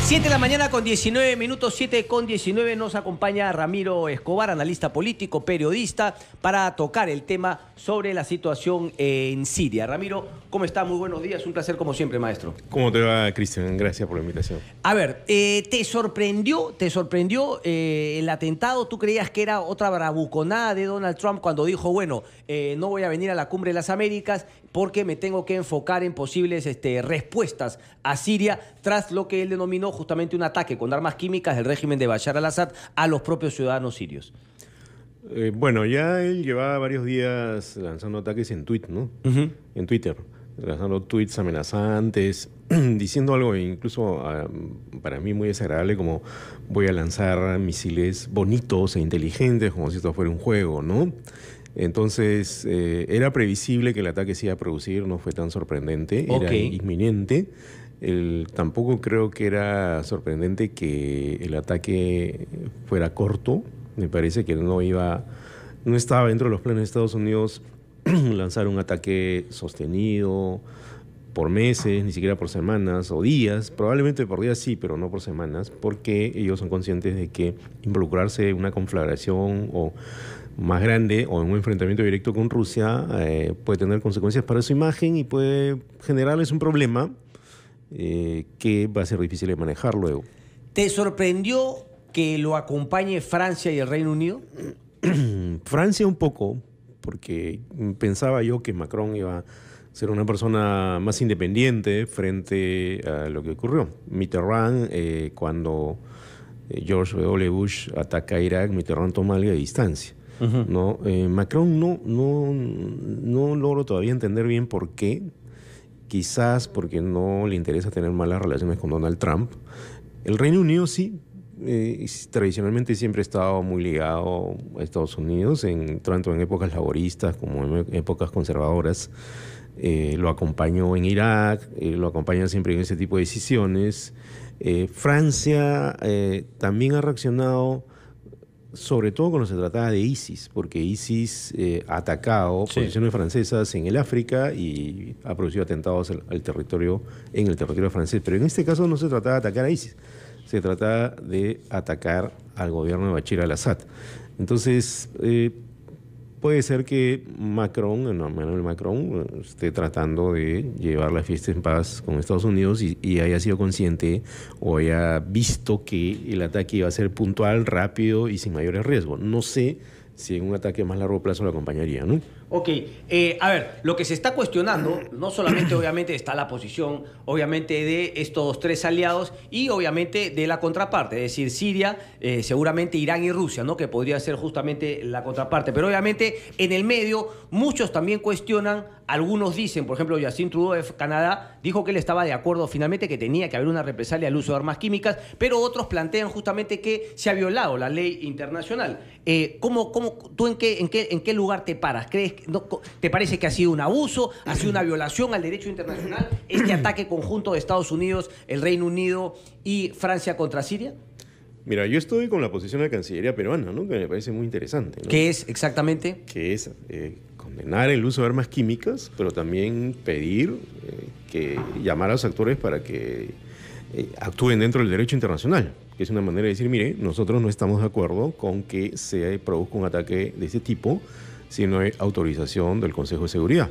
7 de la mañana con 19 minutos, 7 con 19, nos acompaña Ramiro Escobar, analista político, periodista, para tocar el tema sobre la situación en Siria. Ramiro, ¿cómo está? Muy buenos días, un placer como siempre, maestro. ¿Cómo te va, Cristian? Gracias por la invitación. A ver, ¿te sorprendió el atentado? ¿Tú creías que era otra bravuconada de Donald Trump cuando dijo, bueno, no voy a venir a la Cumbre de las Américas porque me tengo que enfocar en posibles respuestas a Siria tras lo que él denominó justamente un ataque con armas químicas del régimen de Bashar al-Assad a los propios ciudadanos sirios? Bueno, ya él llevaba varios días lanzando ataques en ¿no? En Twitter, lanzando tweets amenazantes, diciendo algo incluso para mí muy desagradable, como voy a lanzar misiles bonitos e inteligentes, como si esto fuera un juego, ¿no? Entonces, era previsible que el ataque se iba a producir, no fue tan sorprendente, era inminente. Tampoco creo que era sorprendente que el ataque fuera corto. Me parece que no estaba dentro de los planes de Estados Unidos lanzar un ataque sostenido por meses, ni siquiera por semanas o días. Probablemente por días sí, pero no por semanas, porque ellos son conscientes de que involucrarse en una conflagración o más grande o en un enfrentamiento directo con Rusia puede tener consecuencias para su imagen y puede generarles un problema que va a ser difícil de manejar luego. ¿Te sorprendió que lo acompañe Francia y el Reino Unido? Francia un poco, porque pensaba yo que Macron iba a ser una persona más independiente frente a lo que ocurrió. Mitterrand, cuando George W. Bush ataca a Irak, Mitterrand toma algo de distancia. ¿No? Macron no logro todavía entender bien por qué. Quizás porque no le interesa tener malas relaciones con Donald Trump. El Reino Unido sí, tradicionalmente siempre ha estado muy ligado a Estados Unidos, tanto en épocas laboristas como en épocas conservadoras. Lo acompañó en Irak, lo acompaña siempre en ese tipo de decisiones. Francia también ha reaccionado, sobre todo cuando se trataba de ISIS, porque ISIS ha atacado posiciones francesas en el África y ha producido atentados en el territorio francés. Pero en este caso no se trataba de atacar a ISIS, se trataba de atacar al gobierno de Bashar al-Assad. Entonces, puede ser que Emmanuel Macron esté tratando de llevar la fiesta en paz con Estados Unidos y haya sido consciente o haya visto que el ataque iba a ser puntual, rápido y sin mayores riesgos. No sé si en un ataque a más largo plazo lo acompañaría, ¿no? Ok, a ver, lo que se está cuestionando, no solamente obviamente está la posición, obviamente de estos tres aliados y obviamente de la contraparte, es decir, Siria, seguramente Irán y Rusia, ¿no? Que podría ser justamente la contraparte, pero obviamente en el medio muchos también cuestionan, algunos dicen, por ejemplo, Justin Trudeau de Canadá dijo que él estaba de acuerdo finalmente que tenía que haber una represalia al uso de armas químicas, pero otros plantean justamente que se ha violado la ley internacional. ¿Tú en qué lugar te paras? ¿Crees ¿Te parece que ha sido un abuso, ha sido una violación al derecho internacional este ataque conjunto de Estados Unidos, el Reino Unido y Francia contra Siria? Mira, yo estoy con la posición de la Cancillería peruana, ¿no? Que me parece muy interesante, ¿no? ¿Qué es exactamente? Que es condenar el uso de armas químicas, pero también pedir llamar a los actores para que actúen dentro del derecho internacional, que es una manera de decir, mire, nosotros no estamos de acuerdo con que se produzca un ataque de ese tipo si no hay autorización del Consejo de Seguridad.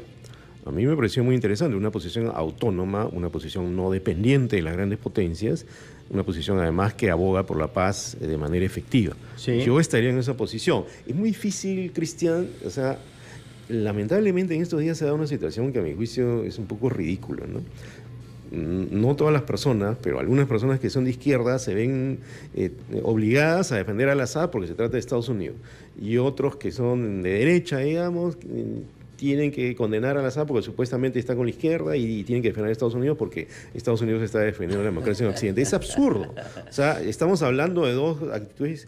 A mí me pareció muy interesante, una posición autónoma, una posición no dependiente de las grandes potencias, una posición además que aboga por la paz de manera efectiva. Sí. Yo estaría en esa posición. Es muy difícil, Cristian, o sea, lamentablemente en estos días se da una situación que a mi juicio es un poco ridícula, ¿no? No todas las personas, pero algunas personas que son de izquierda se ven obligadas a defender al Assad porque se trata de Estados Unidos. Y otros que son de derecha, digamos, tienen que condenar al Assad porque supuestamente está con la izquierda y tienen que defender a Estados Unidos porque Estados Unidos está defendiendo la democracia en Occidente. Es absurdo. O sea, estamos hablando de dos actitudes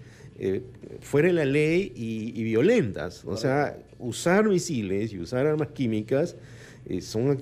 fuera de la ley y violentas. O sea, usar misiles y usar armas químicas son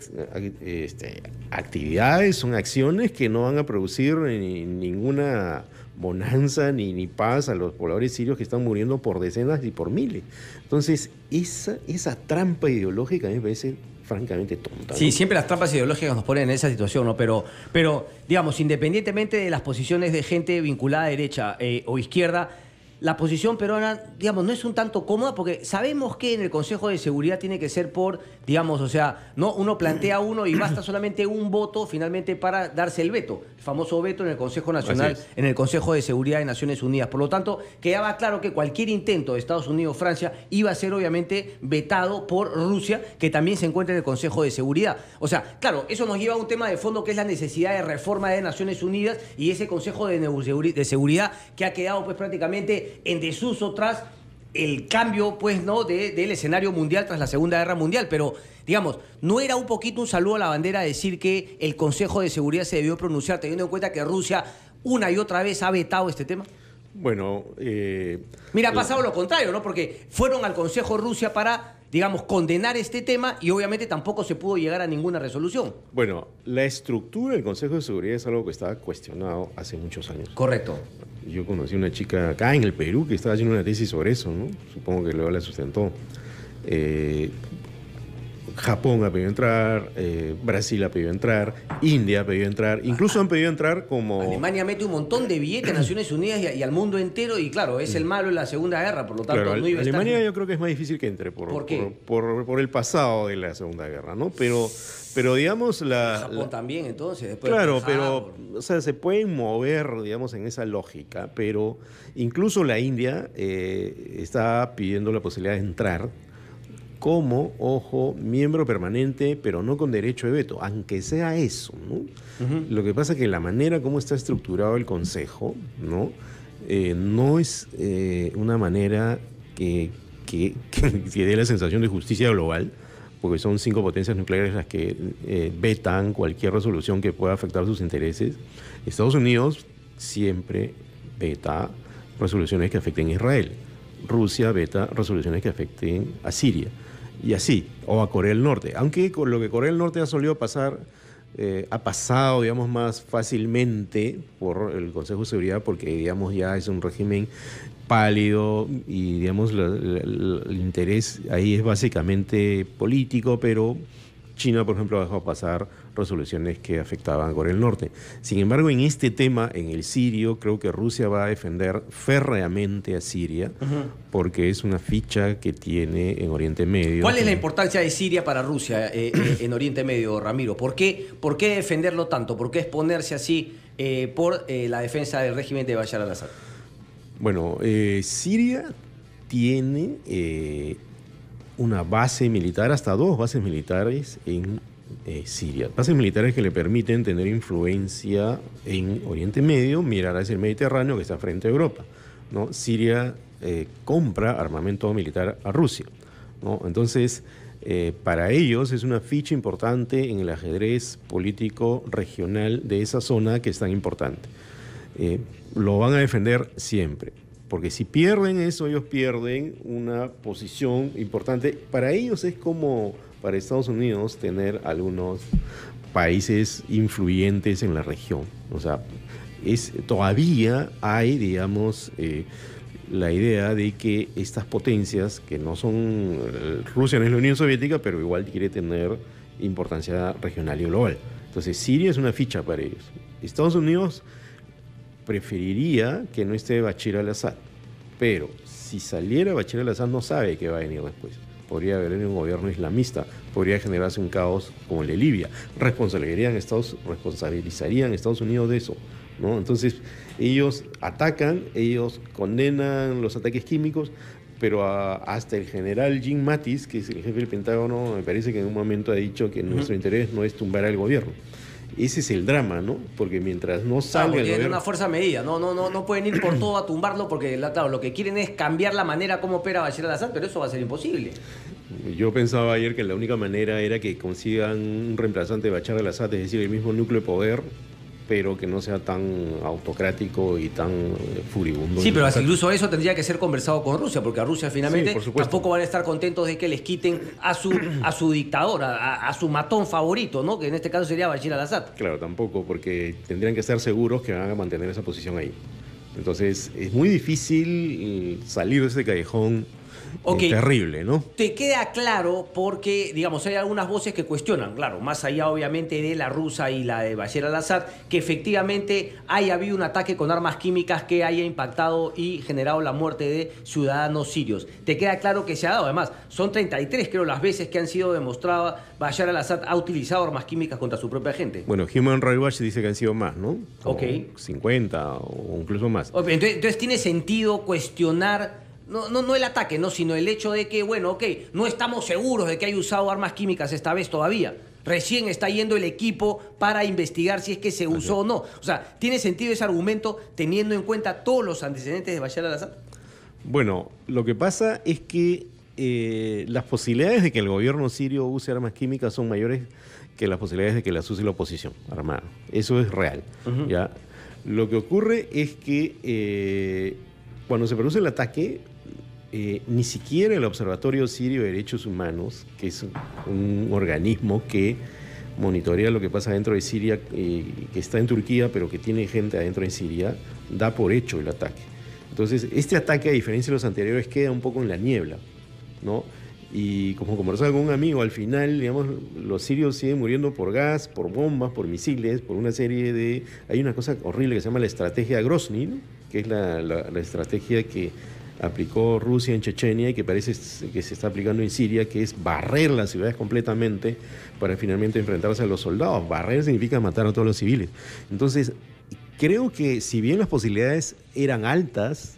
actividades, son acciones que no van a producir ninguna bonanza ni paz a los pobladores sirios que están muriendo por decenas y por miles. Entonces, esa trampa ideológica a mí me parece francamente tonta. Sí, ¿no? siempre las trampas ideológicas nos ponen en esa situación, ¿no? Pero digamos, independientemente de las posiciones de gente vinculada a derecha o izquierda, la posición peruana, digamos, no es un tanto cómoda porque sabemos que en el Consejo de Seguridad tiene que ser por, digamos, o sea, no uno plantea uno y basta solamente un voto finalmente para darse el veto, el famoso veto en el Consejo Nacional, en el Consejo de Seguridad de Naciones Unidas. Por lo tanto, quedaba claro que cualquier intento de Estados Unidos o Francia iba a ser obviamente vetado por Rusia, que también se encuentra en el Consejo de Seguridad. O sea, claro, eso nos lleva a un tema de fondo que es la necesidad de reforma de Naciones Unidas y ese Consejo de Seguridad que ha quedado pues prácticamente en desuso tras el cambio, pues, ¿no? del escenario mundial tras la Segunda Guerra Mundial. Pero, digamos, ¿no era un poquito un saludo a la bandera decir que el Consejo de Seguridad se debió pronunciar, teniendo en cuenta que Rusia una y otra vez ha vetado este tema? Bueno, mira, ha pasado lo contrario, ¿no? Porque fueron al Consejo Rusia para, digamos, condenar este tema y obviamente tampoco se pudo llegar a ninguna resolución. Bueno, la estructura del Consejo de Seguridad es algo que estaba cuestionado hace muchos años. Correcto. Yo conocí una chica acá en el Perú que estaba haciendo una tesis sobre eso, ¿no? Supongo que luego la sustentó. Japón ha pedido entrar, Brasil ha pedido entrar, India ha pedido entrar, incluso han pedido entrar como... Alemania mete un montón de billetes a Naciones Unidas y al mundo entero y claro, es el malo en la Segunda Guerra, por lo tanto Claro, no iba a estar... Alemania yo creo que es más difícil que entre ¿Por qué? por el pasado de la Segunda Guerra, ¿no? Pero digamos Japón también, entonces. Después claro, de pero o sea, se pueden mover, digamos, en esa lógica, pero incluso la India está pidiendo la posibilidad de entrar como, ojo, miembro permanente, pero no con derecho de veto, aunque sea eso, ¿no? Lo que pasa es que la manera como está estructurado el Consejo, ¿no? No es una manera que dé la sensación de justicia global, porque son 5 potencias nucleares las que vetan cualquier resolución que pueda afectar sus intereses. Estados Unidos siempre veta resoluciones que afecten a Israel. Rusia veta resoluciones que afecten a Siria. Y así, o a Corea del Norte. Aunque con lo que Corea del Norte ha solido pasar, ha pasado, digamos, más fácilmente por el Consejo de Seguridad, porque, digamos, ya es un régimen pálido y, digamos, el interés ahí es básicamente político, pero China, por ejemplo, ha dejado pasar resoluciones que afectaban a Corea del Norte. Sin embargo, en este tema, en el sirio, creo que Rusia va a defender férreamente a Siria, porque es una ficha que tiene en Oriente Medio. ¿Cuál es la importancia de Siria para Rusia en Oriente Medio, Ramiro? ¿Por qué defenderlo tanto? ¿Por qué exponerse así por la defensa del régimen de Bashar al-Assad? Bueno, Siria tiene una base militar, hasta 2 bases militares en Siria. Bases militares que le permiten tener influencia en Oriente Medio, mirar hacia el Mediterráneo que está frente a Europa, ¿no? Siria compra armamento militar a Rusia, ¿no? Entonces, para ellos es una ficha importante en el ajedrez político regional de esa zona que es tan importante. Lo van a defender siempre, porque si pierden eso, ellos pierden una posición importante. Para ellos es como para Estados Unidos tener algunos países influyentes en la región. O sea, todavía hay, digamos, la idea de que estas potencias, que no son... Rusia no es la Unión Soviética, pero igual quiere tener importancia regional y global. Entonces, Siria es una ficha para ellos. Estados Unidos preferiría que no esté Bashar al-Assad, pero si saliera Bashar al-Assad no sabe qué va a venir después. Podría haber un gobierno islamista, podría generarse un caos como el de Libia. Responsabilizarían a Estados Unidos de eso, ¿no? Entonces, ellos atacan, ellos condenan los ataques químicos, pero hasta el general Jim Mattis, que es el jefe del Pentágono, me parece que en un momento ha dicho que nuestro interés no es tumbar al gobierno. Ese es el drama, ¿no? Porque mientras no salga el gobierno... Tienen una fuerza medida, no pueden ir por todo a tumbarlo porque, claro, lo que quieren es cambiar la manera como opera Bashar al-Assad, pero eso va a ser imposible. Yo pensaba ayer que la única manera era que consigan un reemplazante de Bashar al-Assad, es decir, el mismo núcleo de poder, pero que no sea tan autocrático y tan furibundo. Sí, pero incluso eso tendría que ser conversado con Rusia, porque a Rusia finalmente sí, tampoco van a estar contentos de que les quiten a su dictador, a su matón favorito, ¿no? Que en este caso sería Bashar al-Assad. Claro, tampoco, porque tendrían que estar seguros que van a mantener esa posición ahí. Entonces, es muy difícil salir de ese callejón terrible, ¿no? Te queda claro porque, digamos, hay algunas voces que cuestionan, claro, más allá obviamente de la rusa y la de Bashar al-Assad, que efectivamente haya habido un ataque con armas químicas que haya impactado y generado la muerte de ciudadanos sirios. Te queda claro que se ha dado, además, son 33 creo las veces que han sido demostradas Bashar al-Assad ha utilizado armas químicas contra su propia gente. Bueno, Human Rights Watch dice que han sido más, ¿no? Como 50 o incluso más. Entonces tiene sentido cuestionar no el ataque, no, sino el hecho de que, bueno, no estamos seguros de que haya usado armas químicas esta vez todavía. Recién está yendo el equipo para investigar si es que se usó o no. O sea, ¿tiene sentido ese argumento teniendo en cuenta todos los antecedentes de Bashar al-Assad? Bueno, lo que pasa es que las posibilidades de que el gobierno sirio use armas químicas son mayores que las posibilidades de que las use la oposición armada. Eso es real. ¿Ya? Lo que ocurre es que cuando se produce el ataque, ni siquiera el Observatorio Sirio de Derechos Humanos, que es un organismo que monitorea lo que pasa dentro de Siria, que está en Turquía, pero que tiene gente adentro de Siria, da por hecho el ataque. Entonces, este ataque, a diferencia de los anteriores, queda un poco en la niebla, ¿no? Y como conversaba con un amigo, al final, digamos, los sirios siguen muriendo por gas, por bombas, por misiles, por una serie de... Hay una cosa horrible que se llama la estrategia Grozny, ¿no? Que es la estrategia que aplicó Rusia en Chechenia y que parece que se está aplicando en Siria, que es barrer las ciudades completamente para finalmente enfrentarse a los soldados. Barrer significa matar a todos los civiles. Entonces, creo que si bien las posibilidades eran altas,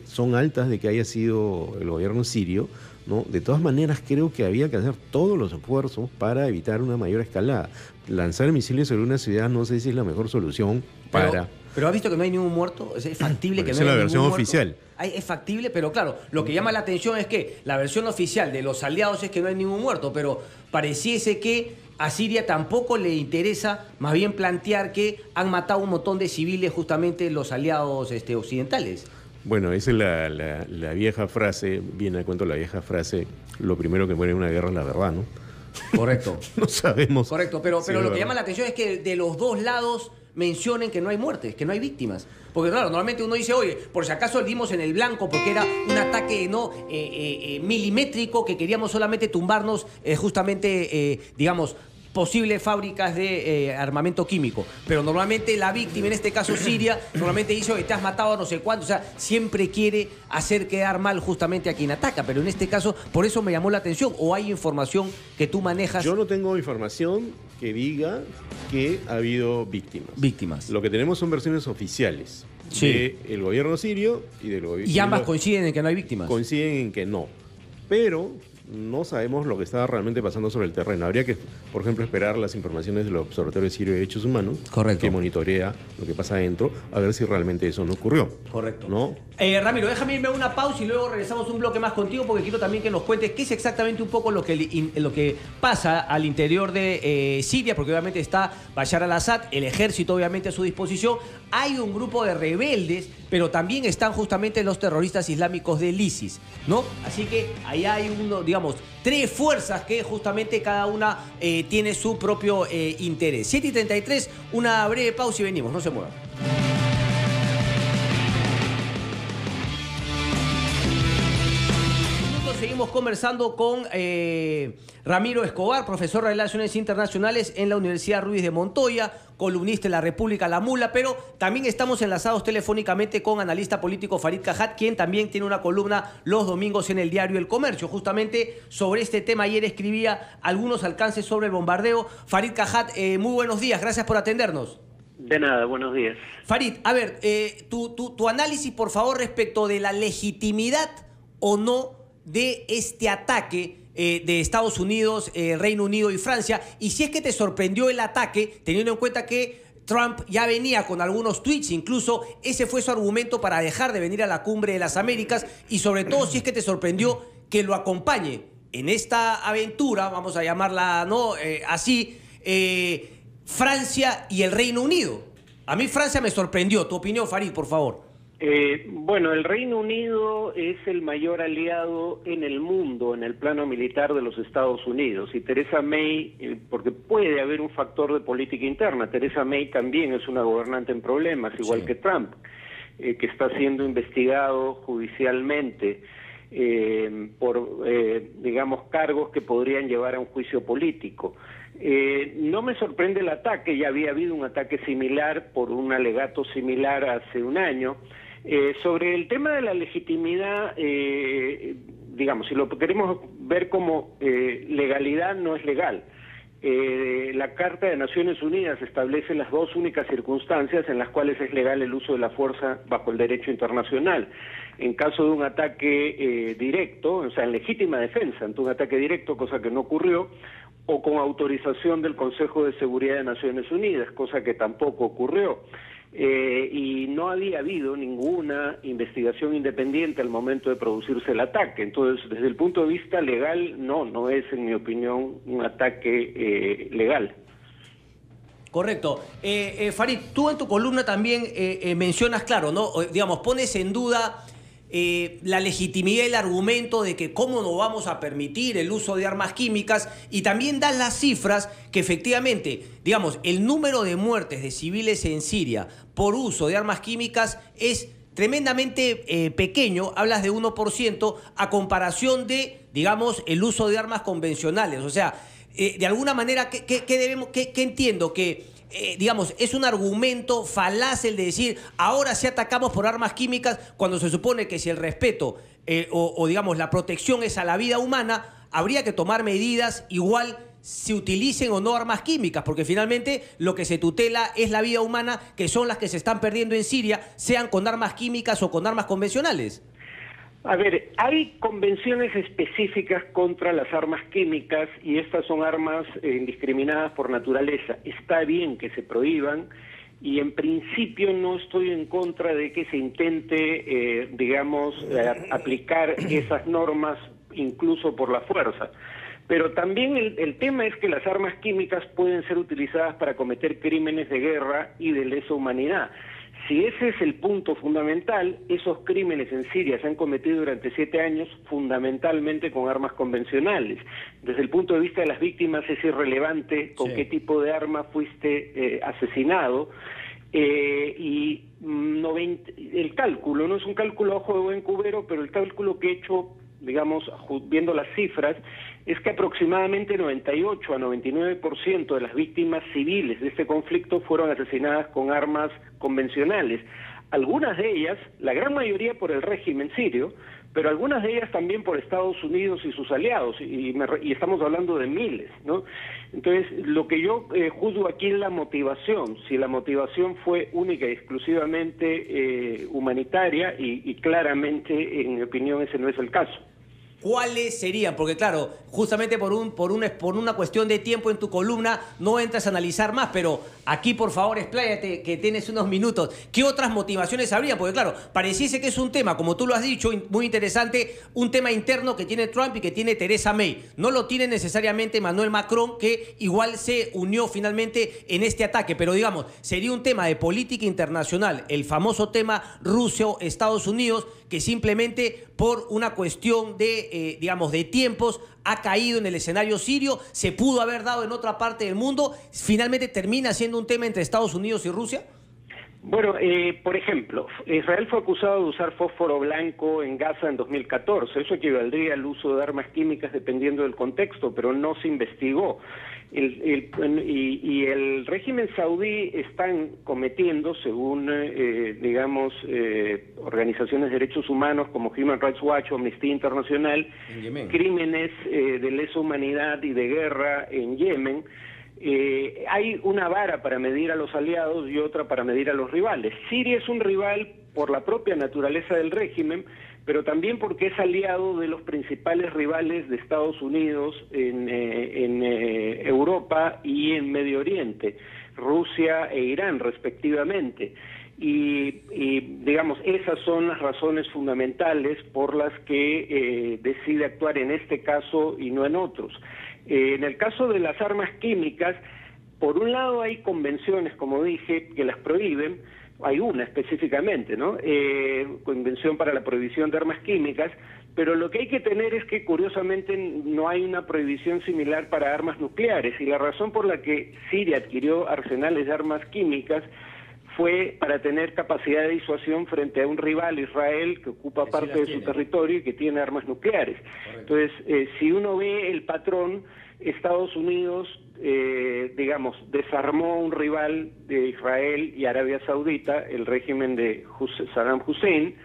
son altas de que haya sido el gobierno sirio, ¿no? De todas maneras, creo que había que hacer todos los esfuerzos para evitar una mayor escalada. Lanzar misiles sobre una ciudad no sé si es la mejor solución para... Pero ¿has visto que no hay ningún muerto? ¿Es factible que no haya la ningún versión muerto? oficial. Es factible, pero claro, lo que llama la atención es que la versión oficial de los aliados es que no hay ningún muerto, pero pareciese que a Siria tampoco le interesa más bien plantear que han matado un montón de civiles justamente los aliados occidentales. Bueno, esa es la vieja frase, viene a cuento la vieja frase, lo primero que muere en una guerra es la verdad, ¿no? Correcto. No sabemos. Correcto, pero lo que llama la atención es que de los dos lados mencionen que no hay muertes, que no hay víctimas. Porque claro, normalmente uno dice, oye, por si acaso dimos en el blanco porque era un ataque milimétrico que queríamos solamente tumbarnos justamente, digamos, posibles fábricas de armamento químico. Pero normalmente la víctima, en este caso Siria, normalmente dice, oye, te has matado a no sé cuánto. O sea, siempre quiere hacer quedar mal justamente a quien ataca. Pero en este caso, por eso me llamó la atención. ¿O hay información que tú manejas? Yo no tengo información que diga que ha habido víctimas. Lo que tenemos son versiones oficiales del gobierno sirio y del gobierno... Y ambas coinciden en que no hay víctimas. Coinciden en que no. Pero no sabemos lo que está realmente pasando sobre el terreno. Habría que, por ejemplo, esperar las informaciones del Observatorio Sirio de Derechos Humanos, correcto, que monitorea lo que pasa adentro, a ver si realmente eso no ocurrió. Correcto. ¿No? Ramiro, déjame irme a una pausa y luego regresamos un bloque más contigo porque quiero también que nos cuentes qué es exactamente un poco lo que pasa al interior de Siria, porque obviamente está Bashar al-Assad, el ejército obviamente a su disposición. Hay un grupo de rebeldes, pero también están justamente los terroristas islámicos del ISIS, ¿no? Así que ahí hay tres fuerzas que justamente cada una tiene su propio interés. 7:33, una breve pausa y venimos, no se muevan. Seguimos conversando con Ramiro Escobar, profesor de Relaciones Internacionales en la Universidad Ruiz de Montoya, columnista de La República, La Mula, pero también estamos enlazados telefónicamente con analista político Farid Kajat, quien también tiene una columna los domingos en el diario El Comercio. Justamente sobre este tema ayer escribía algunos alcances sobre el bombardeo. Farid Kajat, muy buenos días, gracias por atendernos. De nada, buenos días. Farid, a ver, tu análisis, por favor, respecto de la legitimidad o no de este ataque de Estados Unidos, Reino Unido y Francia, y si es que te sorprendió el ataque, teniendo en cuenta que Trump ya venía con algunos tweets, incluso ese fue su argumento para dejar de venir a la Cumbre de las Américas, y sobre todo si es que te sorprendió que lo acompañe en esta aventura, vamos a llamarla así, Francia y el Reino Unido. A mí Francia me sorprendió. Tu opinión, Farid, por favor. Bueno, el Reino Unido es el mayor aliado en el mundo, en el plano militar de los Estados Unidos, y Theresa May, porque puede haber un factor de política interna, Theresa May también es una gobernante en problemas, igual que Trump, que está siendo investigado judicialmente. por digamos, cargos que podrían llevar a un juicio político. No me sorprende el ataque, ya había habido un ataque similar por un alegato similar hace un año. Sobre el tema de la legitimidad, digamos, si lo queremos ver como legalidad, no es legal. La Carta de Naciones Unidas establece las dos únicas circunstancias en las cuales es legal el uso de la fuerza bajo el derecho internacional. En caso de un ataque directo, o sea, en legítima defensa, ante un ataque directo, cosa que no ocurrió, o con autorización del Consejo de Seguridad de Naciones Unidas, cosa que tampoco ocurrió. Y no había habido ninguna investigación independiente al momento de producirse el ataque. Entonces, desde el punto de vista legal, no es, en mi opinión, un ataque legal. Correcto. Farid, tú en tu columna también mencionas, claro, ¿no? Digamos, pones en duda la legitimidad y el argumento de que cómo no vamos a permitir el uso de armas químicas, y también das las cifras que efectivamente, digamos, el número de muertes de civiles en Siria por uso de armas químicas es tremendamente pequeño. Hablas de 1% a comparación de, digamos, el uso de armas convencionales. O sea, de alguna manera, ¿qué entiendo? Que digamos, es un argumento falaz el de decir ahora sí atacamos por armas químicas, cuando se supone que si el respeto digamos la protección es a la vida humana, habría que tomar medidas igual se utilicen o no armas químicas, porque finalmente lo que se tutela es la vida humana, que son las que se están perdiendo en Siria, sean con armas químicas o con armas convencionales. A ver, hay convenciones específicas contra las armas químicas y estas son armas indiscriminadas por naturaleza. Está bien que se prohíban y en principio no estoy en contra de que se intente, digamos, aplicar esas normas incluso por la fuerza. Pero también el tema es que las armas químicas pueden ser utilizadas para cometer crímenes de guerra y de lesa humanidad. Si ese es el punto fundamental, esos crímenes en Siria se han cometido durante 7 años fundamentalmente con armas convencionales. Desde el punto de vista de las víctimas es irrelevante con qué tipo de arma fuiste asesinado. El cálculo, no es un cálculo a ojo de buen cubero, pero el cálculo que he hecho, digamos, viendo las cifras, es que aproximadamente 98 a 99% de las víctimas civiles de este conflicto fueron asesinadas con armas convencionales. Algunas de ellas, la gran mayoría por el régimen sirio, pero algunas de ellas también por Estados Unidos y sus aliados, y estamos hablando de miles, ¿no? Entonces, lo que yo juzgo aquí es la motivación, si la motivación fue única y exclusivamente humanitaria, y claramente, en mi opinión, ese no es el caso. ¿Cuáles serían? Porque claro, justamente por una cuestión de tiempo en tu columna no entras a analizar más, pero aquí por favor expláyate, que tienes unos minutos. ¿Qué otras motivaciones habría? Porque claro, pareciese que es un tema, como tú lo has dicho, muy interesante, un tema interno que tiene Trump y que tiene Theresa May. No lo tiene necesariamente Emmanuel Macron, que igual se unió finalmente en este ataque, pero digamos, sería un tema de política internacional, el famoso tema Rusia-Estados Unidos, que simplemente por una cuestión de, digamos, de tiempos, ha caído en el escenario sirio, se pudo haber dado en otra parte del mundo, finalmente termina siendo un tema entre Estados Unidos y Rusia. Bueno, por ejemplo, Israel fue acusado de usar fósforo blanco en Gaza en 2014, eso equivaldría al uso de armas químicas dependiendo del contexto, pero no se investigó. Y el régimen saudí están cometiendo, según, digamos, organizaciones de derechos humanos como Human Rights Watch o Amnistía Internacional, crímenes de lesa humanidad y de guerra en Yemen. Hay una vara para medir a los aliados y otra para medir a los rivales. Siria es un rival por la propia naturaleza del régimen, pero también porque es aliado de los principales rivales de Estados Unidos en Europa y en Medio Oriente, Rusia e Irán respectivamente. Y digamos, esas son las razones fundamentales por las que decide actuar en este caso y no en otros. En el caso de las armas químicas, por un lado hay convenciones, como dije, que las prohíben. Hay una específicamente, ¿no? Convención para la prohibición de armas químicas, pero lo que hay que tener es que curiosamente no hay una prohibición similar para armas nucleares, y la razón por la que Siria adquirió arsenales de armas químicas fue para tener capacidad de disuasión frente a un rival, Israel, que ocupa parte de su territorio y que tiene armas nucleares. Correcto. Entonces, si uno ve el patrón, Estados Unidos, digamos, desarmó a un rival de Israel y Arabia Saudita, el régimen de Saddam Hussein,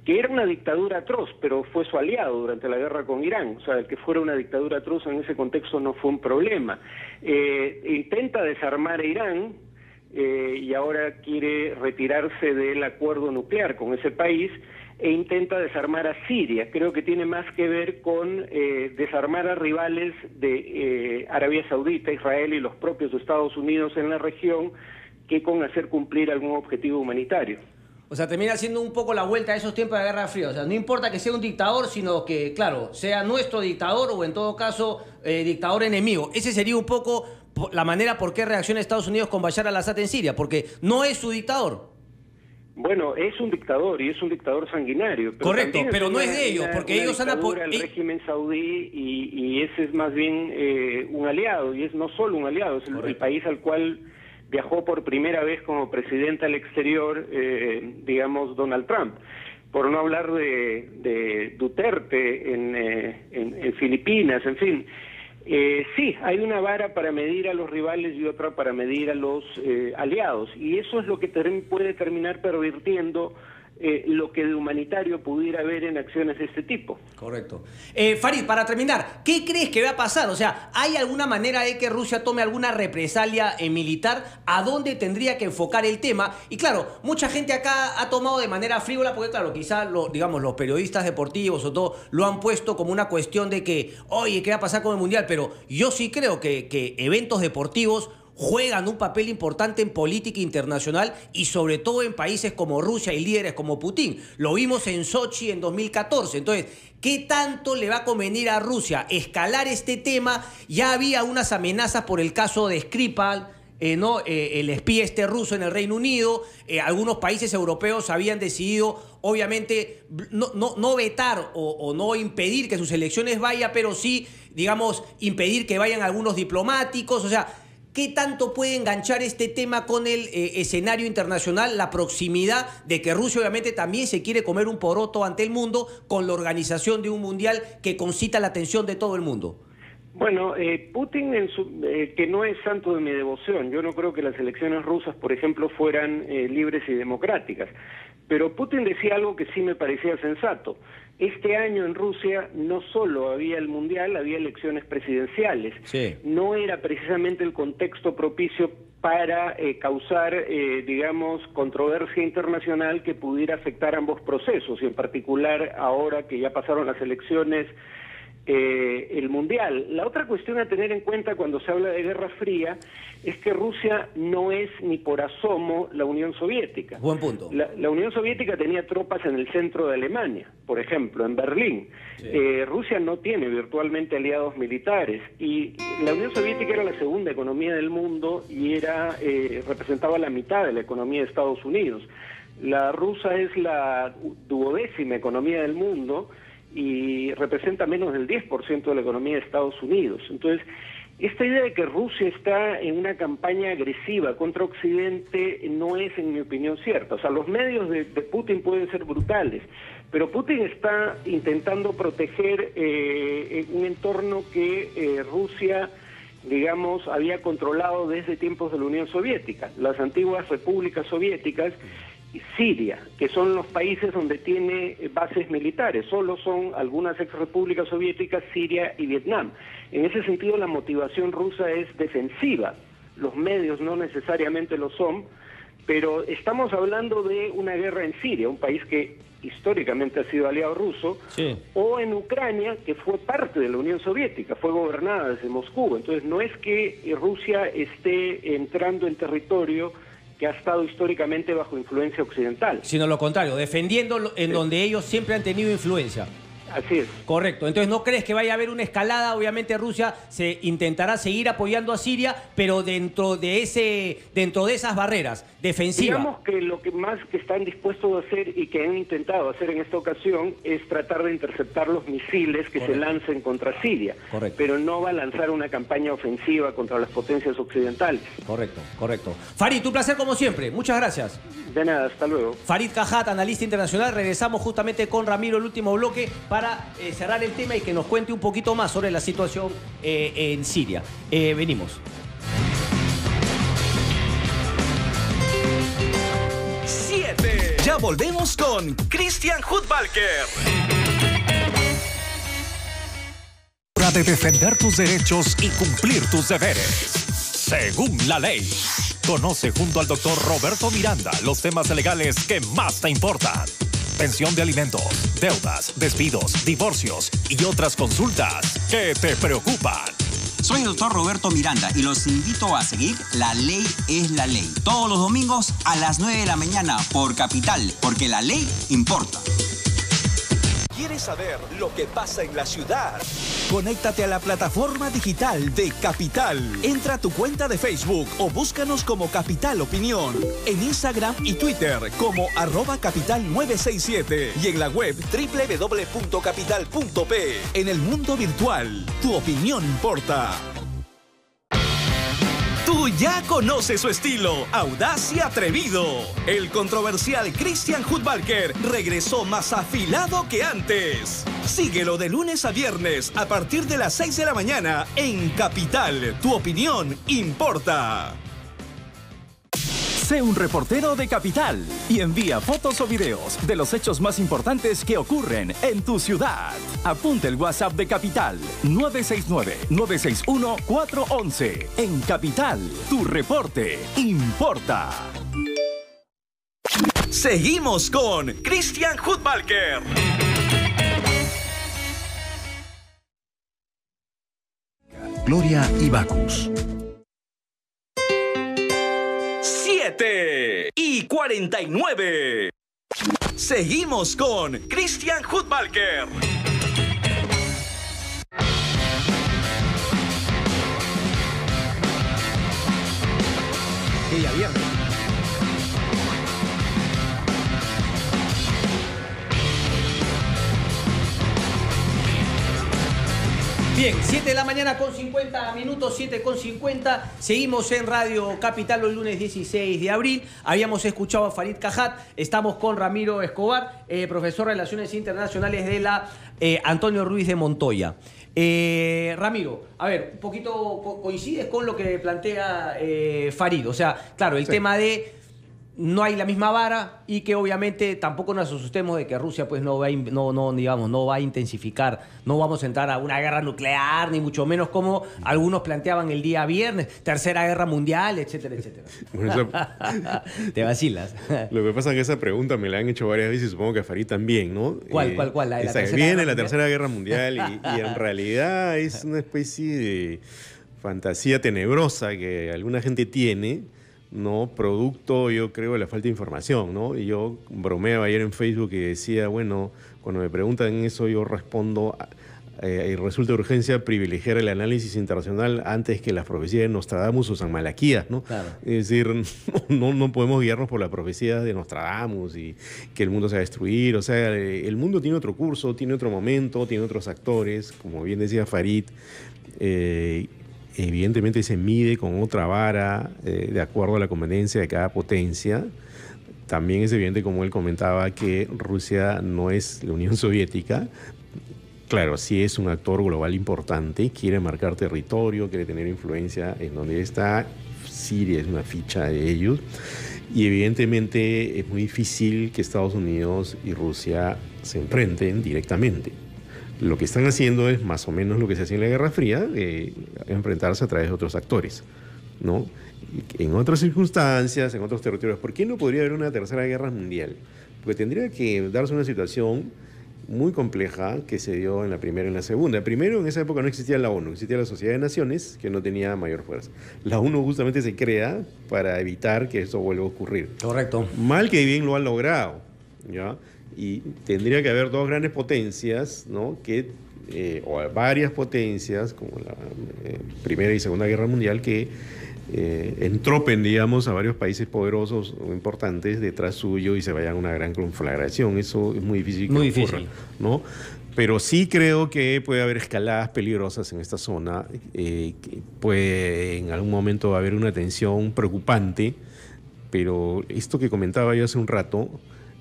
que era una dictadura atroz, pero fue su aliado durante la guerra con Irán. O sea, el que fuera una dictadura atroz en ese contexto no fue un problema. Intenta desarmar a Irán, y ahora quiere retirarse del acuerdo nuclear con ese país, e intenta desarmar a Siria. Creo que tiene más que ver con desarmar a rivales de Arabia Saudita, Israel y los propios Estados Unidos en la región, que con hacer cumplir algún objetivo humanitario. O sea, termina haciendo un poco la vuelta a esos tiempos de Guerra Fría. O sea, no importa que sea un dictador, sino que, claro, sea nuestro dictador o en todo caso dictador enemigo. Ese sería un poco la manera por qué reacciona Estados Unidos con Bashar al-Assad en Siria, porque no es su dictador. Bueno, es un dictador y es un dictador sanguinario. Pero correcto, pero no es de ellos, porque ellos han apoyado el régimen saudí y ese es más bien un aliado, y es no solo un aliado, es el país al cual viajó por primera vez como presidente al exterior, digamos, Donald Trump. Por no hablar de Duterte en Filipinas, en fin. Sí, hay una vara para medir a los rivales y otra para medir a los aliados, y eso es lo que puede terminar pervirtiendo lo que de humanitario pudiera haber en acciones de este tipo. Correcto. Farid, para terminar, ¿qué crees que va a pasar? O sea, ¿hay alguna manera de que Rusia tome alguna represalia militar? ¿A dónde tendría que enfocar el tema? Y claro, mucha gente acá ha tomado de manera frívola, porque claro, quizás digamos, los periodistas deportivos o todo lo han puesto como una cuestión de que, oye, ¿qué va a pasar con el Mundial? Pero yo sí creo que eventos deportivos juegan un papel importante en política internacional y sobre todo en países como Rusia y líderes como Putin. Lo vimos en Sochi en 2014. Entonces, ¿qué tanto le va a convenir a Rusia escalar este tema? Ya había unas amenazas por el caso de Skripal, el espía ruso en el Reino Unido. Algunos países europeos habían decidido, obviamente, no vetar o no impedir que sus elecciones vayan, pero sí, digamos, impedir que vayan algunos diplomáticos. O sea, ¿qué tanto puede enganchar este tema con el escenario internacional? La proximidad de que Rusia obviamente también se quiere comer un poroto ante el mundo con la organización de un mundial que concita la atención de todo el mundo. Bueno, Putin, que no es santo de mi devoción, yo no creo que las elecciones rusas, por ejemplo, fueran libres y democráticas, pero Putin decía algo que sí me parecía sensato. Este año en Rusia no solo había el Mundial, había elecciones presidenciales. Sí. No era precisamente el contexto propicio para causar, digamos, controversia internacional que pudiera afectar ambos procesos, y en particular ahora que ya pasaron las elecciones, el Mundial. La otra cuestión a tener en cuenta cuando se habla de Guerra Fría es que Rusia no es ni por asomo la Unión Soviética. Buen punto. La Unión Soviética tenía tropas en el centro de Alemania, por ejemplo, en Berlín. Sí. Rusia no tiene virtualmente aliados militares, y la Unión Soviética era la segunda economía del mundo y representaba la mitad de la economía de Estados Unidos. La rusa es la 12ª economía del mundo y representa menos del 10% de la economía de Estados Unidos. Entonces, esta idea de que Rusia está en una campaña agresiva contra Occidente no es, en mi opinión, cierta. O sea, los medios de Putin pueden ser brutales, pero Putin está intentando proteger un entorno que Rusia, digamos, había controlado desde tiempos de la Unión Soviética, las antiguas repúblicas soviéticas, y Siria, que son los países donde tiene bases militares. Solo son algunas exrepúblicas soviéticas, Siria y Vietnam. En ese sentido, la motivación rusa es defensiva. Los medios no necesariamente lo son, pero estamos hablando de una guerra en Siria, un país que históricamente ha sido aliado ruso, sí, o en Ucrania, que fue parte de la Unión Soviética, fue gobernada desde Moscú. Entonces, no es que Rusia esté entrando en territorio que ha estado históricamente bajo influencia occidental, sino lo contrario, defendiendo en donde ellos siempre han tenido influencia. Así es. Correcto. Entonces, ¿no crees que vaya a haber una escalada? Obviamente Rusia se intentará seguir apoyando a Siria, pero dentro de esas barreras defensivas. Digamos que lo que más que están dispuestos a hacer y que han intentado hacer en esta ocasión es tratar de interceptar los misiles que se lancen contra Siria. Correcto. Pero no va a lanzar una campaña ofensiva contra las potencias occidentales. Correcto, correcto. Farid, un placer como siempre. Muchas gracias. De nada, hasta luego. Farid Kajat, analista internacional. Regresamos justamente con Ramiro, el último bloque, para cerrar el tema y que nos cuente un poquito más sobre la situación en Siria. Venimos. Ya volvemos con Christian Hudbalker. Hora de defender tus derechos y cumplir tus deberes, según la ley. Conoce junto al doctor Roberto Miranda los temas legales que más te importan. Pensión de alimentos, deudas, despidos, divorcios y otras consultas que te preocupan. Soy el doctor Roberto Miranda y los invito a seguir La Ley es la Ley. Todos los domingos a las 9 de la mañana por Capital, porque la ley importa. ¿Quieres saber lo que pasa en la ciudad? Conéctate a la plataforma digital de Capital. Entra a tu cuenta de Facebook o búscanos como Capital Opinión. En Instagram y Twitter como @capital967 y en la web www.capital.p. En el mundo virtual, tu opinión importa. Tú ya conoces su estilo, audaz y atrevido. El controversial Christian Hudbalker regresó más afilado que antes. Síguelo de lunes a viernes a partir de las 6 de la mañana en Capital. Tu opinión importa. Sé un reportero de Capital y envía fotos o videos de los hechos más importantes que ocurren en tu ciudad. Apunta el WhatsApp de Capital 969-961-411. En Capital, tu reporte importa. Seguimos con Christian Hudbalker. Gloria y Bacchus. 7:49. Seguimos con Christian Hudbalker. Día viernes. Bien, 7 de la mañana con 50 minutos, 7:50. Seguimos en Radio Capital el lunes 16 de abril. Habíamos escuchado a Farid Kajat. Estamos con Ramiro Escobar, profesor de Relaciones Internacionales de la Antonio Ruiz de Montoya. Ramiro, a ver, un poquito coincides con lo que plantea Farid. O sea, claro, el tema de no hay la misma vara y que obviamente tampoco nos asustemos de que Rusia pues no va a intensificar, no vamos a entrar a una guerra nuclear, ni mucho menos como algunos planteaban el día viernes, tercera guerra mundial, etcétera, etcétera. Bueno, te vacilas. Lo que pasa es que esa pregunta me la han hecho varias veces y supongo que a Farid también, ¿no? ¿Cuál? La de la tercera viene guerra la tercera guerra mundial y en realidad es una especie de fantasía tenebrosa que alguna gente tiene, ¿no? Producto, yo creo, de la falta de información, ¿no? Y yo bromeaba ayer en Facebook y decía, bueno, cuando me preguntan eso yo respondo, y resulta de urgencia privilegiar el análisis internacional antes que las profecías de Nostradamus o San Malaquías, ¿no? Claro. Es decir, no podemos guiarnos por las profecías de Nostradamus y que el mundo se va a destruir. O sea, el mundo tiene otro curso, tiene otro momento, tiene otros actores, como bien decía Farid, evidentemente se mide con otra vara de acuerdo a la conveniencia de cada potencia. También es evidente, como él comentaba, que Rusia no es la Unión Soviética. Claro, sí es un actor global importante, quiere marcar territorio, quiere tener influencia en donde está. Siria es una ficha de ellos. Y evidentemente es muy difícil que Estados Unidos y Rusia se enfrenten directamente. Lo que están haciendo es más o menos lo que se hacía en la Guerra Fría, enfrentarse a través de otros actores, ¿no? En otras circunstancias, en otros territorios. ¿Por qué no podría haber una tercera guerra mundial? Porque tendría que darse una situación muy compleja que se dio en la primera y en la segunda. Primero, en esa época no existía la ONU, existía la Sociedad de Naciones, que no tenía mayor fuerza. La ONU justamente se crea para evitar que eso vuelva a ocurrir. Correcto. Mal que bien lo han logrado, ¿ya? Y tendría que haber dos grandes potencias, ¿no? O varias potencias, como la Primera y Segunda Guerra Mundial, que entropen, digamos, a varios países poderosos o importantes detrás suyo y se vayan a una gran conflagración. Eso es muy difícil que ocurra, ¿no? Pero sí creo que puede haber escaladas peligrosas en esta zona, que puede en algún momento haber una tensión preocupante, pero esto que comentaba yo hace un rato,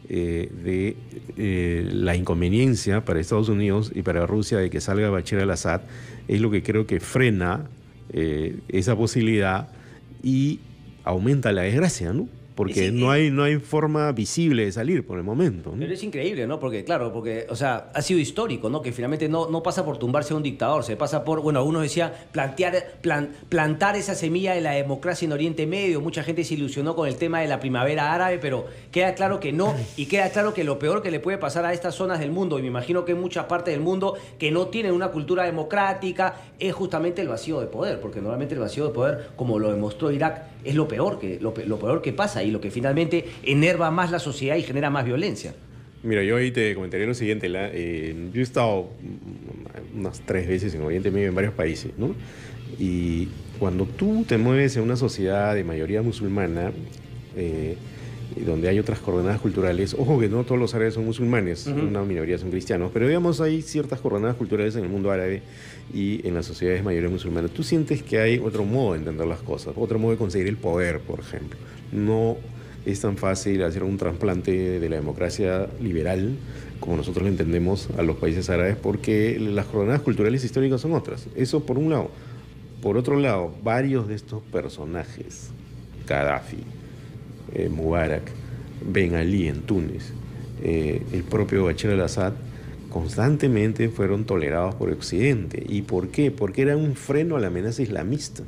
de la inconveniencia para Estados Unidos y para Rusia de que salga Bashar al-Assad, es lo que creo que frena esa posibilidad y aumenta la desgracia, ¿no? Porque no hay forma visible de salir por el momento, ¿no? Pero es increíble, ¿no? Porque, claro, o sea, ha sido histórico, ¿no? Que finalmente no pasa por tumbarse a un dictador, se pasa por, bueno, algunos decían plantar esa semilla de la democracia en Oriente Medio. Mucha gente se ilusionó con el tema de la primavera árabe, pero queda claro que no, y queda claro que lo peor que le puede pasar a estas zonas del mundo, y me imagino que en muchas partes del mundo que no tienen una cultura democrática, es justamente el vacío de poder, porque normalmente el vacío de poder, como lo demostró Irak, es lo peor que pasa y lo que finalmente enerva más la sociedad y genera más violencia. Mira, yo ahí te comentaría lo siguiente. Yo he estado unas 3 veces en Oriente Medio, en varios países, ¿no? Y cuando tú te mueves en una sociedad de mayoría musulmana, donde hay otras coordenadas culturales, ojo que no todos los árabes son musulmanes, una minoría son cristianos, pero digamos hay ciertas coordenadas culturales en el mundo árabe y en las sociedades mayoría musulmanas. Tú sientes que hay otro modo de entender las cosas, otro modo de conseguir el poder, por ejemplo. No es tan fácil hacer un trasplante de la democracia liberal, como nosotros lo entendemos, a los países árabes, porque las coordenadas culturales históricas son otras. Eso por un lado. Por otro lado, varios de estos personajes, Gaddafi, Mubarak, Ben Ali en Túnez, el propio Bashar al-Assad, constantemente fueron tolerados por Occidente. ¿Y por qué? Porque eran un freno a la amenaza islamista,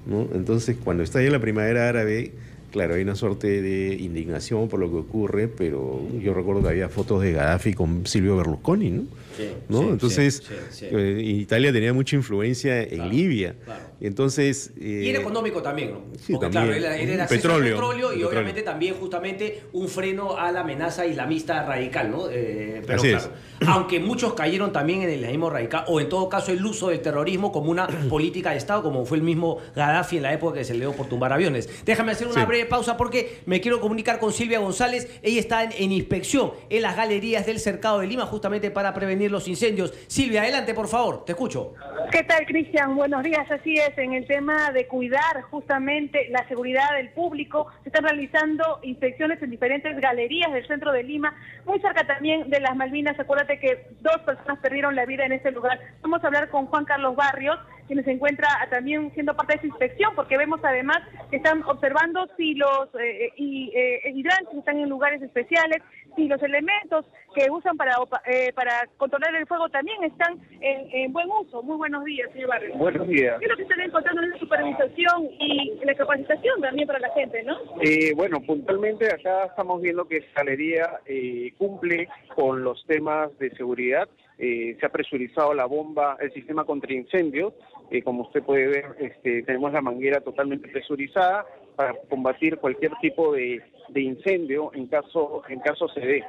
¿no? Entonces, cuando estalla la primavera árabe, claro, hay una suerte de indignación por lo que ocurre, pero yo recuerdo que había fotos de Gaddafi con Silvio Berlusconi, ¿no? Sí, ¿no? sí, entonces, sí. Italia tenía mucha influencia en Libia. Claro. Entonces, y era económico también, ¿no? Sí, porque también. Claro, era acceso al petróleo y petróleo. obviamente también justamente un freno a la amenaza islamista radical, ¿no? Pero Así claro, aunque muchos cayeron también en el islamismo radical, o en todo caso el uso del terrorismo como una política de Estado, como fue el mismo Gaddafi en la época que se le dio por tumbar aviones. Déjame hacer una breve pausa porque me quiero comunicar con Silvia González. Ella está en inspección en las galerías del Cercado de Lima justamente para prevenir los incendios. Silvia, adelante, por favor, te escucho. ¿Qué tal, Cristian? Buenos días. Así es, en el tema de cuidar justamente la seguridad del público, se están realizando inspecciones en diferentes galerías del centro de Lima, muy cerca también de las Malvinas. Acuérdate que 2 personas perdieron la vida en este lugar. Vamos a hablar con Juan Carlos Barrios, quien se encuentra también siendo parte de esa inspección, porque vemos además que están observando si los hidrantes están en lugares especiales, si los elementos que usan para controlar el fuego también están en buen uso. Muy buenos días, señor Barrios. Buenos días. ¿Qué es lo que están encontrando en la supervisación y la capacitación también para la gente, no? Bueno, puntualmente acá estamos viendo que esta galería cumple con los temas de seguridad. Se ha presurizado la bomba, el sistema contra incendios. Como usted puede ver, tenemos la manguera totalmente presurizada para combatir cualquier tipo de incendio en caso se dé.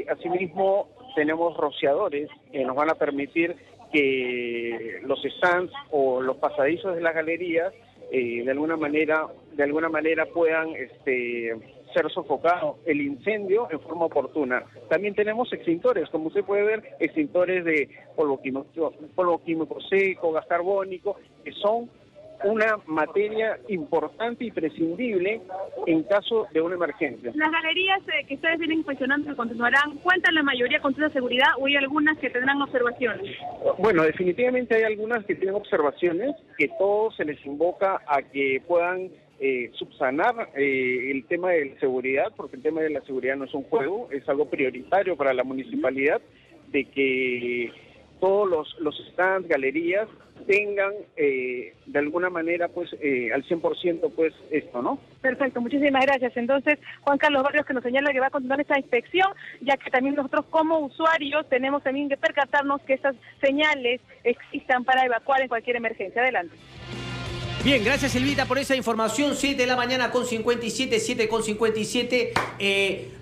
Asimismo, tenemos rociadores que nos van a permitir que los stands o los pasadizos de las galerías de alguna manera puedan ser sofocado el incendio en forma oportuna. También tenemos extintores, como usted puede ver, extintores de polvo químico seco, gas carbónico, que son una materia importante y prescindible en caso de una emergencia. Las galerías que ustedes vienen inspeccionando, que continuarán, ¿cuentan la mayoría con toda seguridad o hay algunas que tendrán observaciones? Bueno, definitivamente hay algunas que tienen observaciones, que todos se les invoca a que puedan subsanar el tema de la seguridad, porque el tema de la seguridad no es un juego, es algo prioritario para la municipalidad, de que todos los stands, galerías, tengan de alguna manera pues al 100% pues esto, ¿no? Perfecto, muchísimas gracias. Entonces, Juan Carlos Barrios, que nos señala que va a continuar esta inspección, ya que también nosotros como usuarios tenemos también que percatarnos que estas señales existan para evacuar en cualquier emergencia. Adelante. Bien, gracias Silvita por esa información. 7 de la mañana con 57, 7 con 57.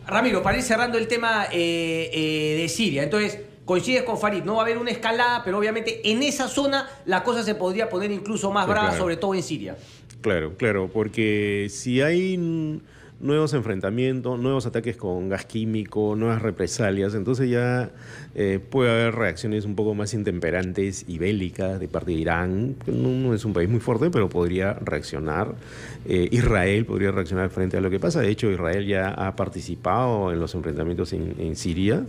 Ramiro, para ir cerrando el tema de Siria, entonces coincides con Farid, no va a haber una escalada, pero obviamente en esa zona la cosa se podría poner incluso más brava, claro, sobre todo en Siria. Claro, claro, porque si hay nuevos enfrentamientos, nuevos ataques con gas químico, nuevas represalias, entonces ya puede haber reacciones un poco más intemperantes y bélicas de parte de Irán, que no es un país muy fuerte, pero podría reaccionar. Israel podría reaccionar frente a lo que pasa. De hecho, Israel ya ha participado en los enfrentamientos en Siria,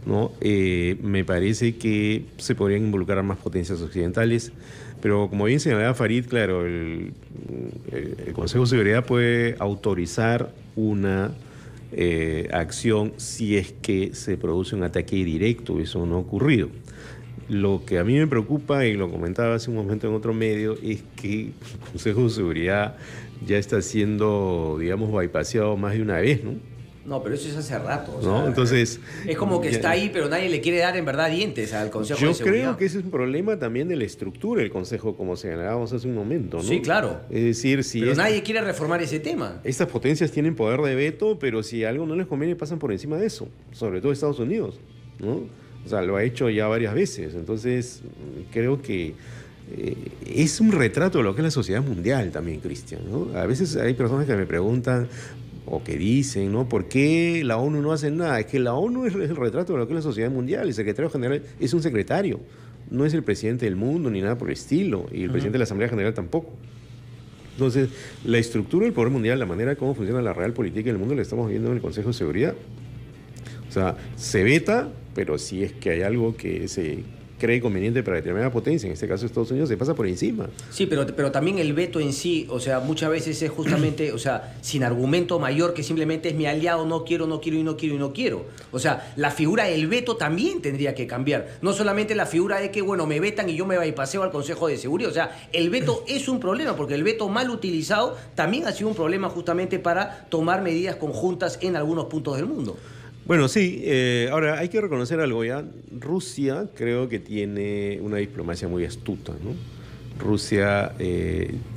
¿no? Me parece que se podrían involucrar más potencias occidentales. Pero como bien señalaba Farid, claro, el Consejo de Seguridad puede autorizar una acción si es que se produce un ataque directo. Eso no ha ocurrido. Lo que a mí me preocupa, y lo comentaba hace un momento en otro medio, es que el Consejo de Seguridad ya está siendo, digamos, bypaseado más de una vez, ¿no? No, pero eso es hace rato. O ¿no? sea, entonces, es como que está ahí, pero nadie le quiere dar en verdad dientes al Consejo de Seguridad. Yo creo que ese es un problema también de la estructura del Consejo, como señalábamos hace un momento, ¿no? Sí, claro. Es decir, si pero nadie quiere reformar ese tema. Estas potencias tienen poder de veto, pero si algo no les conviene pasan por encima de eso, sobre todo Estados Unidos, ¿no? O sea, lo ha hecho ya varias veces. Entonces, creo que es un retrato de lo que es la sociedad mundial también, Cristian, ¿no? A veces hay personas que me preguntan o que dicen, ¿no? ¿Por qué la ONU no hace nada? Es que la ONU es el retrato de lo que es la sociedad mundial. El secretario general es un secretario, no es el presidente del mundo ni nada por el estilo, y el presidente de la Asamblea General tampoco. Entonces, la estructura del poder mundial, la manera como funciona la real política en el mundo, la estamos viendo en el Consejo de Seguridad. O sea, se veta, pero si es que hay algo que se cree conveniente para determinada potencia, en este caso Estados Unidos, se pasa por encima. Sí, pero también el veto en sí, o sea, muchas veces es justamente, o sea, sin argumento mayor que simplemente es mi aliado, no quiero. O sea, la figura del veto también tendría que cambiar. No solamente la figura de que, bueno, me vetan y yo me bypaseo al Consejo de Seguridad. O sea, el veto es un problema, porque el veto mal utilizado también ha sido un problema justamente para tomar medidas conjuntas en algunos puntos del mundo. Bueno, sí. Ahora, hay que reconocer algo ya. Rusia creo que tiene una diplomacia muy astuta, ¿no? Rusia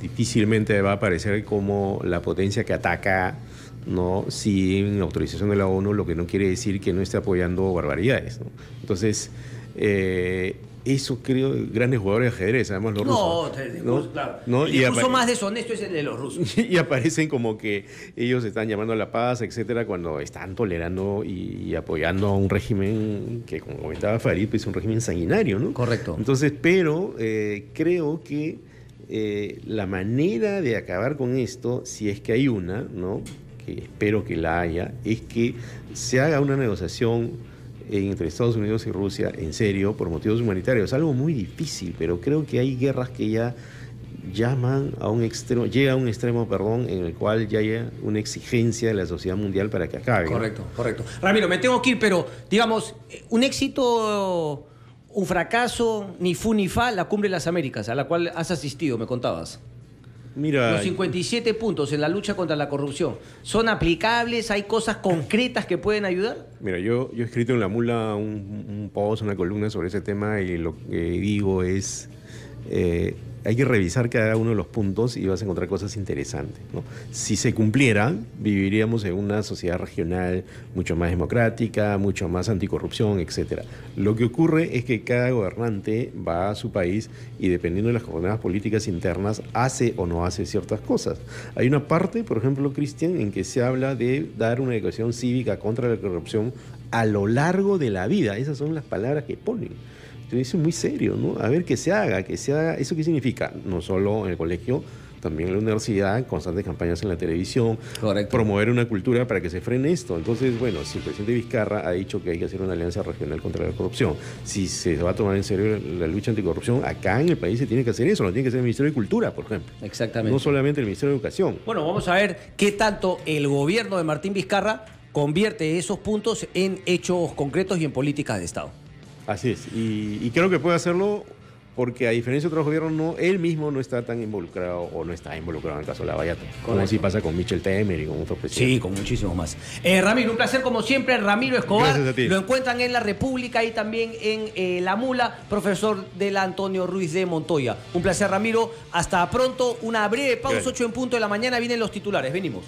difícilmente va a aparecer como la potencia que ataca, ¿no? Sin autorización de la ONU, lo que no quiere decir que no esté apoyando barbaridades, ¿no? Entonces, eso creo, grandes jugadores de ajedrez, además los rusos. ¿no? Claro. ¿No? El discurso más deshonesto es el de los rusos. Y aparecen como que ellos están llamando a la paz, etcétera, cuando están tolerando y apoyando a un régimen que, como comentaba Farid, es un régimen sanguinario, ¿no? Correcto. Entonces, pero creo que la manera de acabar con esto, si es que hay una, ¿no? Que espero que la haya, es que se haga una negociación entre Estados Unidos y Rusia, en serio, por motivos humanitarios. Algo muy difícil, pero creo que hay guerras que ya llaman a un extremo, llega a un extremo, en el cual ya hay una exigencia de la sociedad mundial para que acabe. Correcto, ¿no? Correcto. Ramiro, me tengo que ir, pero, digamos, un éxito, un fracaso, ni fu ni fa, la Cumbre de las Américas, a la cual has asistido, me contabas. Mira, los 57 puntos en la lucha contra la corrupción, ¿son aplicables? ¿Hay cosas concretas que pueden ayudar? Mira, yo he escrito en La Mula un post, una columna sobre ese tema, y lo que digo es, hay que revisar cada uno de los puntos y vas a encontrar cosas interesantes, ¿no? Si se cumplieran, viviríamos en una sociedad regional mucho más democrática, mucho más anticorrupción, etc. Lo que ocurre es que cada gobernante va a su país y, dependiendo de las coordenadas políticas internas, hace o no hace ciertas cosas. Hay una parte, por ejemplo, Cristian, en que se habla de dar una educación cívica contra la corrupción a lo largo de la vida. Esas son las palabras que ponen. Entonces, eso es muy serio, ¿no? A ver, que se haga. ¿Eso qué significa? No solo en el colegio, también en la universidad, constantes campañas en la televisión. Correcto. Promover una cultura para que se frene esto. Entonces, bueno, si el presidente Vizcarra ha dicho que hay que hacer una alianza regional contra la corrupción, si se va a tomar en serio la lucha anticorrupción, acá en el país se tiene que hacer eso, lo tiene que hacer el Ministerio de Cultura, por ejemplo. Exactamente. No solamente el Ministerio de Educación. Bueno, vamos a ver qué tanto el gobierno de Martín Vizcarra convierte esos puntos en hechos concretos y en políticas de Estado. Así es, y creo que puede hacerlo porque a diferencia de otros gobiernos, él mismo no está tan involucrado o no está involucrado en el caso de Lavallato. Como así pasa con Michel Temer y con otros presidentes. Sí, con muchísimos más. Ramiro, un placer como siempre. Ramiro Escobar. Gracias a ti. Lo encuentran en La República y también en La Mula, profesor del Antonio Ruiz de Montoya. Un placer, Ramiro. Hasta pronto. Una breve pausa, 8 en punto de la mañana. Vienen los titulares. Venimos.